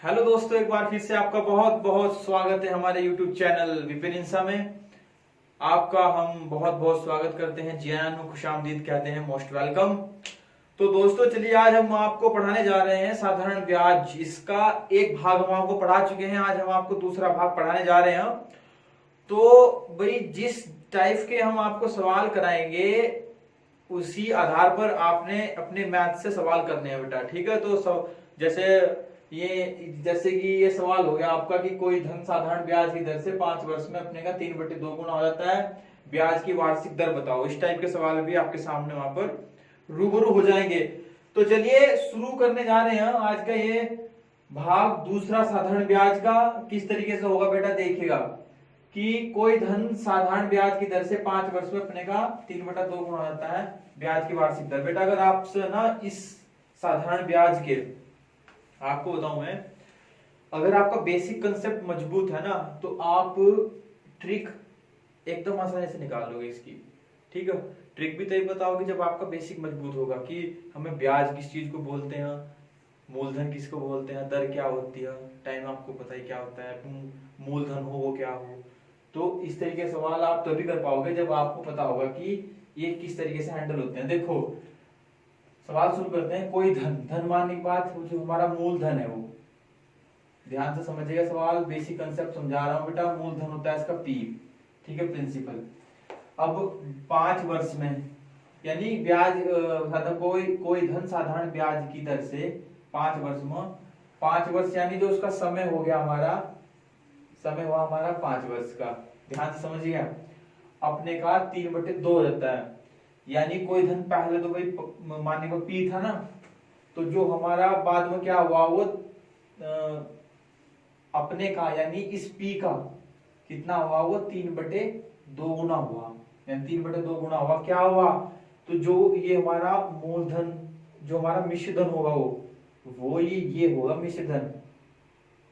Hello दोस्तों, एक बार फिर से आपका बहुत बहुत स्वागत है हमारे YouTube चैनल विपिन इंसा में। आपका हम बहुत बहुत स्वागत करते हैं। जी आयान को खुशामदीद कहते हैं, मोस्ट वेलकम। तो दोस्तों चलिए, आज हम आपको पढ़ाने जा रहे हैं साधारण ब्याज। इसका एक भाग हम आपको पढ़ा चुके हैं, आज हम आपको दूसरा भाग पढ़ाने जा रहे हैं। तो भाई, जिस टाइप के हम आपको सवाल कराएंगे उसी आधार पर आपने अपने मैथ से सवाल करने हैं बेटा, ठीक है। तो सब जैसे कि ये सवाल हो गया आपका कि कोई धन साधारण ब्याज की दर से 5 वर्ष में अपने का 3/2 गुना हो जाता है, ब्याज की वार्षिक दर बताओ। इस टाइप के सवाल भी आपके सामने वहां पर रूबरू हो जाएंगे। तो चलिए शुरू करने जा रहे हैं आज का ये भाग दूसरा साधारण ब्याज का। किस तरीके से होगा बेटा, देखिएगा कि कोई धन साधारण ब्याज की दर से 5 वर्ष में अपने का 3/2 गुना हो जाता है, ब्याज की वार्षिक दर। बेटा अगर आपसे ना इस साधारण ब्याज के आपको बताऊं मैं, अगर आपका बेसिक कंसेप्ट मजबूत है ना तो आप ट्रिक एकदम आसानी से निकाल लोगे इसकी, ठीक है। ट्रिक भी तभी बताओगे जब आपका बेसिक मजबूत होगा कि हमें ब्याज किस चीज को बोलते हैं, मूलधन किसको बोलते हैं, दर क्या होती है, टाइम आपको पता ही क्या होता है, मूलधन हो वो क्या हो। तो इस तरीके के सवाल आप तभी कर पाओगे जब आपको पता होगा कि ये किस तरीके से हैंडल होते हैं। देखो सवाल शुरू करते हैं। कोई धन मानने की बात, जो हमारा मूलधन है वो ध्यान से समझिएगा। सवाल बेसिक कंसेप्ट समझा रहा हूं बेटा। मूलधन होता है इसका पी, ठीक है, प्रिंसिपल। अब 5 वर्ष में यानी ब्याज कोई धन साधारण ब्याज की दर से 5 वर्ष में, 5 वर्ष यानी जो उसका समय हो गया हमारा, समय हुआ हमारा 5 वर्ष का। ध्यान से समझिएगा, अपने का 3/2 हो जाता है। यानी कोई धन पहले तो भाई मानने को पी था ना, तो जो हमारा बाद में क्या हुआ वो अपने का यानी इस पी का कितना हुआ, वो 3/2 गुना हुआ। यानी 3/2 गुना हुआ। क्या हुआ, तो जो ये हमारा मूलधन, जो हमारा मिश्र धन होगा वो ये होगा मिश्र धन।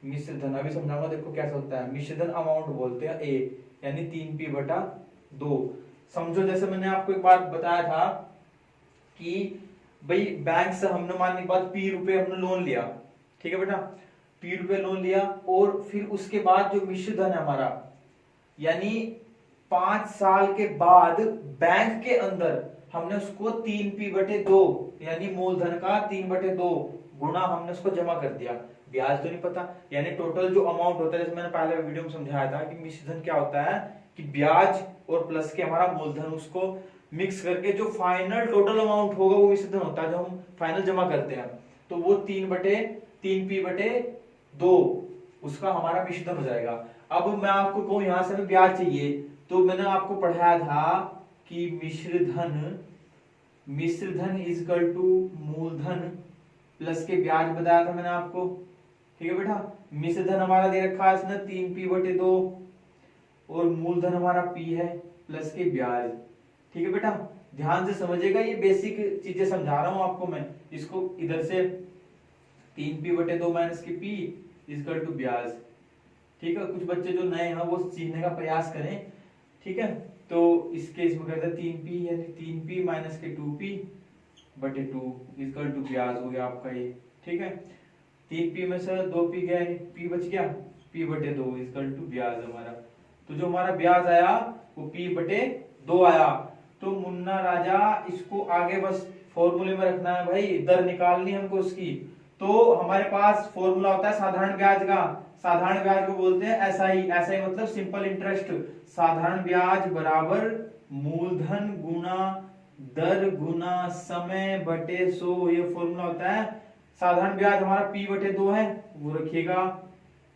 मिश्र धन अभी समझाऊंगा, देखो कैसा होता है। मिश्र धन अमाउंट बोलते हैं ए, यानी 3p/2। समझो जैसे मैंने आपको एक बार बताया था कि भाई बैंक से हमने मानने के बाद पी रुपए हमने लोन लिया, ठीक है बेटा, पी रुपए लोन लिया। और फिर उसके बाद जो मिश्र धन है हमारा, यानी 5 साल के बाद बैंक के अंदर हमने उसको 3p/2 यानी मूलधन का 3/2 गुना हमने उसको जमा कर दिया। ब्याज तो नहीं पता, यानी टोटल जो अमाउंट होता है, जैसे मैंने पहले वीडियो में समझाया था कि मिश्र धन क्या होता है कि ब्याज और प्लस के हमारा मूलधन, उसको मिक्स करके जो फाइनल टोटल अमाउंट होगा वो मिश्र धन होता है, जो हम फाइनल जमा करते हैं। तो वो 3p/2 उसका हमारा मिश्र धन हो जाएगा। अब मैं आपको कहूं यहां से हमें ब्याज चाहिए, तो मैंने आपको पढ़ाया था कि मिश्र धन इज इक्वल टू मूलधन प्लस के ब्याज बताया था मैंने आपको, ठीक है बेटा। मिश्र धन हमारा दे रखा है इसने 3p/2 और मूलधन हमारा p है प्लस के ब्याज, ठीक है बेटा। ध्यान से समझिएगा, ये बेसिक चीजें समझा रहा हूं आपको मैं। इसको इधर से 3p/2 माइनस के p इक्वल टू ब्याज, ठीक है। कुछ बच्चे जो नए हैं वो सीखने का प्रयास करें, ठीक है। तो इस केस में करते हैं 3p यानी 3p माइनस के 2p/2 इक्वल टू ब्याज हो गया आपका ये, ठीक है। 3p में से 2p गया, p बच गया, p/2 इक्वल टू ब्याज हमारा। तो जो हमारा ब्याज आया वो p/2 आया। तो मुन्ना राजा, इसको आगे बस फॉर्मूले में रखना है भाई, दर निकालनी है हमको उसकी। तो हमारे पास फॉर्मूला होता है साधारण ब्याज का। साधारण ब्याज को बोलते हैं एसआई। एसआई मतलब सिंपल इंटरेस्ट। साधारण ब्याज बराबर मूलधन गुना दर गुना समय बटे 100, ये फॉर्मूला होता है। साधारण ब्याज हमारा p/2 है, वो रखिएगा।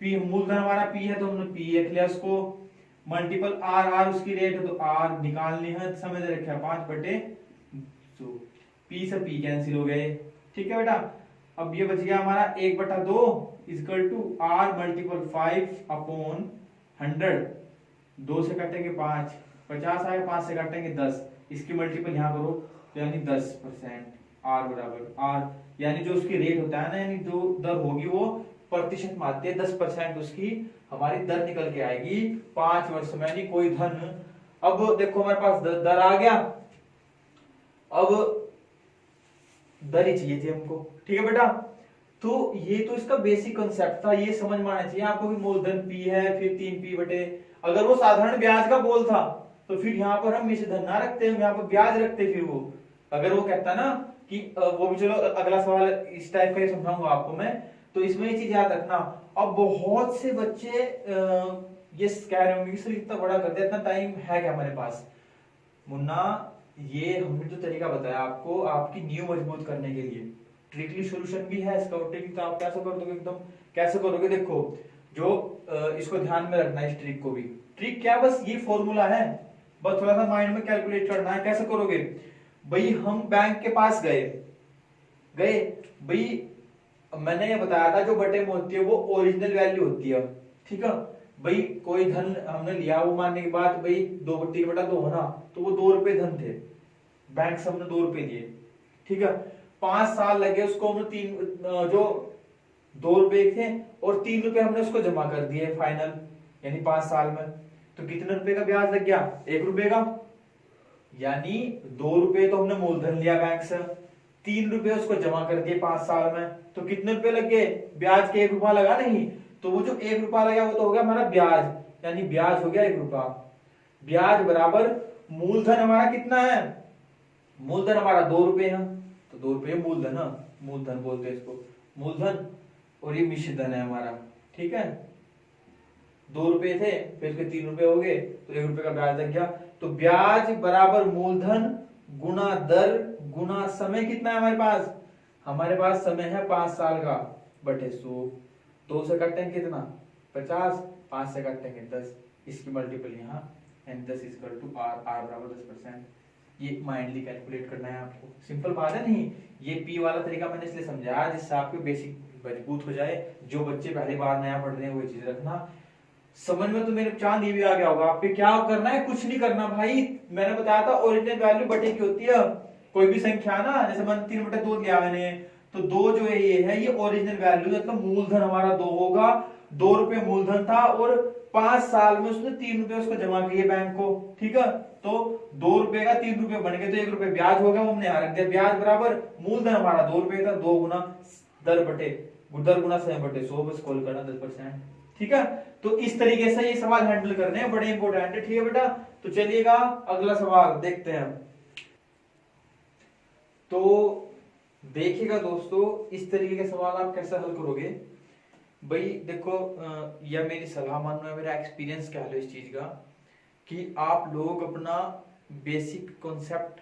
p मूलधन हमारा p है तो हमने p लिख लिया उसको, मल्टीपल r उसकी रेट है तो r निकालनी है, समय दे रखा है 5/100, p से p कैंसिल हो गए, ठीक है बेटा। अब ये बच गया हमारा 1/2 इक्वल टू r मल्टीपल 5/100। 2 से काटेंगे 5, 50 आएगा, 5 से काटेंगे 10, इसकी मल्टीपल यहाँ करो तो यानी 10%। r बराबर r यानी जो उसकी रेट होता है ना, यानी जो दर होगी वो प्रतिशत मानते हैं, 10% उसकी हमारी दर निकल के आएगी 5 वर्ष में। यानी कोई धन, अब देखो हमारे पास दर आ गया, अब दर ही चाहिए थी हमको, ठीक है बेटा। तो ये तो इसका बेसिक कंसेप्ट था, ये समझ में आना चाहिए आपको कि मूलधन पी है, फिर 3p बटे, अगर वो साधारण ब्याज का बोल था तो फिर यहाँ पर हम मिश्र धन ना रखते, हम यहाँ पर ब्याज रखते। फिर वो अगर वो कहता ना कि वो भी, चलो अगला सवाल इस टाइप का ही समझाऊंगा आपको मैं, तो इसमें ये चीज याद रखना। अब बहुत से बच्चे ये कह रहे होंगे कि सर इतना बड़ा कर दिया, इतना टाइम है क्या हमारे पास? मुन्ना, ये हमने जो तरीका बताया आपको आपकी नींव मजबूत करने के लिए, ट्रिकली सॉल्यूशन भी है इसका, और ट्रिक तो आप कैसे कर दोगे एकदम, कैसे करोगे? देखो जो इसको ध्यान में रखना है, इस ट्रिक को भी। ट्रिक क्या, बस ये फॉर्मूला है, बस थोड़ा सा माइंड में कैलकुलेट करना है। कैसे करोगे भाई? हम बैंक के पास गए गए भाई, मैंने ये बताया था जो बटे में होती है वो ओरिजिनल वैल्यू होती है, ठीक है भाई। कोई धन हमने लिया, वो मानने के बाद भाई 2/3/2 है ना, तो वो 2 रुपए धन थे, बैंक से हमने 2 रुपए दिए, ठीक है। 5 साल लगे उसको, हमने तीन जो 2 रुपए थे और 3 रुपए हमने उसको जमा कर दिए फाइनल, यानी 5 साल में, तो कितने रुपए का ब्याज लग गया? 1 रुपए का। यानी 2 रुपए तो हमने मूलधन लिया बैंक से, 3 रुपए उसको जमा कर दिए 5 साल में, तो कितने रुपए लग गए? ब्याज के 1 रुपया लगा नहीं, तो वो जो 1 रुपया लगा वो तो हो गया हमारा ब्याज, यानी ब्याज हो गया 1 रुपया। ब्याज बराबर मूलधन हमारा कितना है? मूलधन हमारा 2 रुपए है, तो 2 रुपये मूलधन है, मूलधन बोलते हैं इसको, मूलधन। और ये मिश्र धन है हमारा, ठीक है। 2 रुपए थे, फिर उसके 3 रुपए हो गए, तो 1 रुपए का ब्याज लग गया। तो ब्याज बराबर मूलधन गुना दर गुना समय, कितना है हमारे पास? हमारे पास समय है 5 साल का, बटे 100। 2 से काटेंगे कितना? 50, 5 से काटेंगे 10, इसकी मल्टीपल यहाँ, and 10 equal to R, R बराबर 10%। ये माइंडली कैलकुलेट करना है आपको, सिंपल बात है। नहीं, ये पी वाला तरीका मैंने इसलिए समझाया जिससे आपके बेसिक मजबूत हो जाए। जो बच्चे पहली बार नया पढ़ रहे हैं वो चीज रखना समझ में। तो मेरे चांद ये भी आ गया होगा, आप पे क्या करना है? कुछ नहीं करना भाई, मैंने बताया था ओरिजिनल वैल्यू बटे की होती है। कोई भी संख्या ना, जैसे मैंने 3/2 लिया मैंने, तो 2 जो है ये है, ये ओरिजिनल वैल्यू, मतलब मूलधन हमारा 2 होगा। 2 रुपए मूलधन था और 5 साल में उसने 3 रुपए उसको जमा किए बैंक को, ठीक है। तो 2 रुपए का 3 रुपए बन गए, तो 1 रुपए ब्याज हो गया, वो हमने यहाँ रख दिया। ब्याज बराबर मूलधन हमारा 2 रुपए था, 2 गुना दर गुना समय बटे 100, बस कॉल करना 10%, ठीक है। तो इस तरीके से ये सवाल हैंडल करने हैं, बड़े इंपॉर्टेंट है, ठीक है बेटा। तो चलिएगा अगला सवाल देखते हैं। तो देखिएगा दोस्तों, इस तरीके के सवाल आप कैसे हल करोगे भाई? देखो, यह मेरी सलाह मानो है, मेरा एक्सपीरियंस कह लो इस चीज का, कि आप लोग अपना बेसिक कॉन्सेप्ट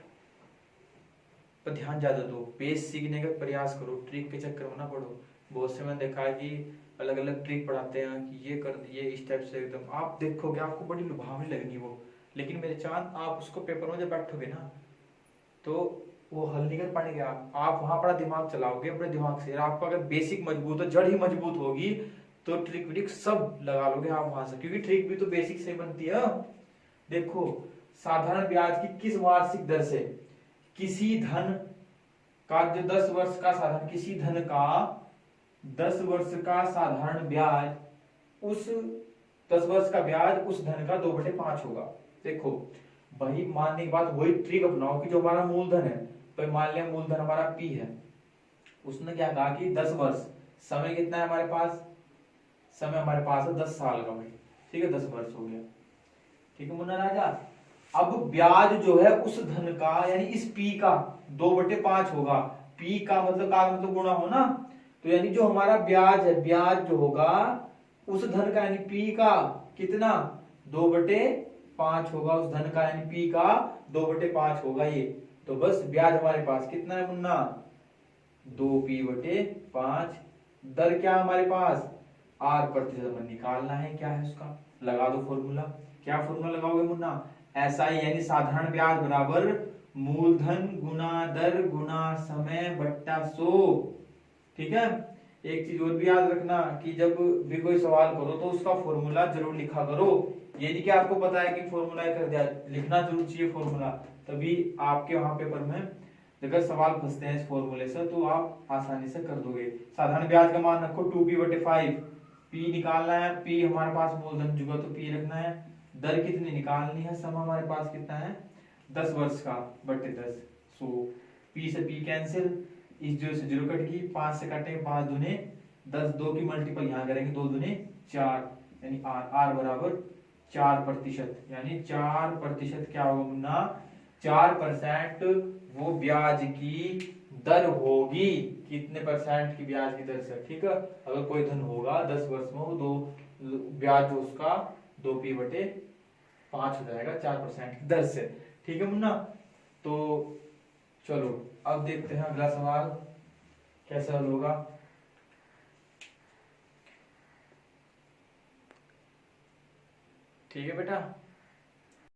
पर ध्यान ज्यादा दो, बेस सीखने का प्रयास करो, ट्रिक के चक्कर में ना पड़ो। बहुत से मैंने देखा है कि अलग अलग ट्रिक पढ़ाते हैं कि ये कर दिए इस टाइप से, एकदम आप देखोगे आपको बड़ी लुभावनी लगनी वो, लेकिन मेरे चांद आप उसको पेपर में जब बैठोगे ना तो वो हल नहीं कर पाएंगे। आप वहां अपना दिमाग चलाओगे अपने दिमाग से। आपका अगर बेसिक मजबूत है, जड़ ही मजबूत होगी, तो ट्रिक विक सब लगा लोगे आप वहां से, क्योंकि ट्रिक भी तो बेसिक से बनती है। देखो, साधारण ब्याज की किस वार्षिक दर से किसी धन का, जो 10 वर्ष का साधारण, किसी धन का 10 वर्ष का साधारण ब्याज, उस 10 वर्ष का ब्याज उस धन का 2/5 होगा। देखो भाई, मानने की बात, वही ट्रिक अपनाओ कि जो हमारा मूलधन है, तो मान लिया मूलधन हमारा पी है, उसने क्या कहा कि 10 वर्ष, समय कितना है हमारे पास? समय हमारे पास है 10 साल का भाई, ठीक है, 10 वर्ष हो गया, ठीक है मुन्ना राजा। अब ब्याज जो है उस धन का, यानी इस पी का 2/5 होगा। पी का मतलब गुणा हो ना, तो यानी जो हमारा ब्याज है, ब्याज जो होगा उस धन का, यानी पी का कितना? 2/5 होगा उस धन का, यानी पी का 2/5 होगा ये। तो बस ब्याज हमारे पास कितना है मुन्ना? 2p/5। दर क्या हमारे पास? r प्रतिशत में निकालना है, क्या है उसका, लगा दो फॉर्मूला। क्या फॉर्मूला लगाओगे मुन्ना? SI यानी साधारण ब्याज बराबर मूलधन गुना दर गुना समय बट्टा 100, ठीक है। एक चीज और भी याद रखना कि जब भी कोई सवाल करो तो उसका फॉर्मूला जरूर लिखा करो। ये नहीं कि आपको पता है कि फॉर्मूला कर दिया, लिखना जरूर चाहिए फॉर्मूला, तभी आपके वहां पेपर में अगर सवाल फंसते हैं इस फॉर्मूले से तो आप आसानी से कर दोगे। साधारण ब्याज का मान रखो 2p/5, p निकालना है, p हमारे पास मूलधन जुगा तो p रखना है। दर कितनी निकालनी है? समय हमारे पास कितना है? 10 वर्ष का बटे 10, सो p से p कैंसिल, इस 0 से 0 कट गई, 5 से काटेंगे 5 दूने 10, 2 की मल्टीपल यहाँ करेंगे 2 दूने 4, यानी आर बराबर 4%, यानी 4% क्या होगा मुन्ना, 4% वो ब्याज की दर होगी। कितने परसेंट की ब्याज की दर से, ठीक है। अगर कोई धन होगा 10 वर्ष में, वो दो ब्याज उसका 2p/5 हो जाएगा 4% की दर से, ठीक है मुन्ना। तो चलो अब देखते हैं अगला सवाल कैसा हल होगा। ठीक है बेटा।